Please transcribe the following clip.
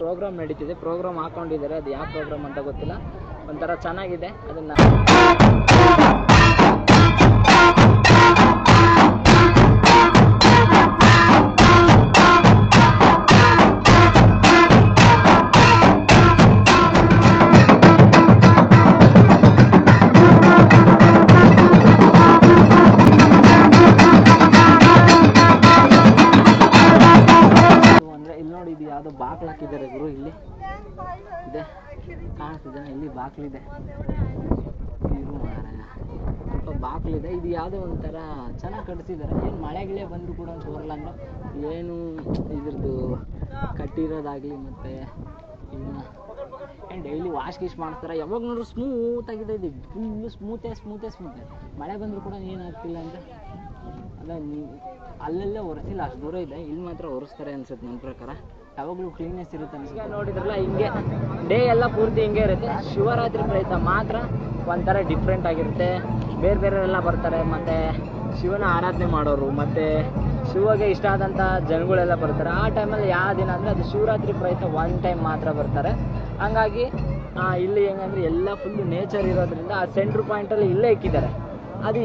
Program ನಡೀತಿದೆ, program ಹಾಕೊಂಡಿದ್ದಾರೆ, ಅದು ಯಾವ ಪ್ರೋಗ್ರಾಮ್ ಅಂತ ಗೊತ್ತಿಲ್ಲ. ಒಂಥರ ಚೆನ್ನಾಗಿದೆ. ಅದನ್ನ ಇದು ಯಾವುದೋ ಬಾಕ್ಲು ಹಾಕಿದ್ದಾರೆ ಗುರು. ಇಲ್ಲಿ ಇದೆ ಕಾಣಿಸ್ತಿದೆ, ಇಲ್ಲಿ ಬಾಕ್ಲಿದೆ, ಸ್ವಲ್ಪ ಬಾಕ್ಲಿದೆ. ಇದು ಯಾವುದೋ ಒಂಥರ ಚೆನ್ನಾಗಿ ಕಟ್ಸಿದ್ದಾರೆ. ಏನು ಮಳೆಗಿಳೆ ಬಂದರೂ ಕೂಡ ತೋರಲ್ಲ ಅಂದ್ರೆ ಏನು ಇದ್ರದ್ದು ಕಟ್ಟಿರೋದಾಗಲಿ ಮತ್ತು ಇನ್ನು ಏನು ಡೈಲಿ ವಾಶ್ ಗೀಶ್ ಮಾಡ್ತಾರೆ. ಯಾವಾಗ ನೋಡ್ರು ಸ್ಮೂತಾಗಿದೆ, ಇದು ಫುಲ್ಲು ಸ್ಮೂತೆ. ಮಳೆ ಬಂದರೂ ಕೂಡ ಏನಾಗ್ತಿಲ್ಲ ಅಂದರೆ ಅದ ಅಲ್ಲೆಲ್ಲೇ ಒರೆಸಿಲ್ಲ, ಅಷ್ಟು ದೂರ ಇದೆ. ಇಲ್ಲಿ ಮಾತ್ರ ಒರೆಸ್ತಾರೆ ಅನ್ಸುತ್ತೆ ನನ್ನ ಪ್ರಕಾರ. ಯಾವಾಗಲೂ ಕ್ಲೀನೆಸ್ ಇರುತ್ತೆ ಅನ್ಸುತ್ತೆ. ನೋಡಿದ್ರಲ್ಲ, ಹಿಂಗೆ ಡೇ ಎಲ್ಲ ಪೂರ್ತಿ ಹಿಂಗೆ ಇರುತ್ತೆ. ಶಿವರಾತ್ರಿ ಪ್ರಯುಕ್ತ ಮಾತ್ರ ಒಂಥರ ಡಿಫ್ರೆಂಟ್ ಆಗಿರುತ್ತೆ. ಬೇರೆಯವರೆಲ್ಲ ಬರ್ತಾರೆ, ಮತ್ತು ಶಿವನ ಆರಾಧನೆ ಮಾಡೋರು ಮತ್ತು ಶಿವಗೆ ಇಷ್ಟ ಆದಂಥ ಜನಗಳೆಲ್ಲ ಬರ್ತಾರೆ. ಆ ಟೈಮಲ್ಲಿ ಯಾವ ದಿನ ಅಂದರೆ ಅದು ಶಿವರಾತ್ರಿ ಪ್ರಯುಕ್ತ ಒನ್ ಟೈಮ್ ಮಾತ್ರ ಬರ್ತಾರೆ. ಹಂಗಾಗಿ ಇಲ್ಲಿ ಹೆಂಗಂದರೆ ಎಲ್ಲ ಫುಲ್ಲು ನೇಚರ್ ಇರೋದ್ರಿಂದ ಆ ಸೆಂಟ್ರ್ ಪಾಯಿಂಟಲ್ಲಿ ಇಲ್ಲೇ ಇಕ್ಕಿದ್ದಾರೆ. ಅದು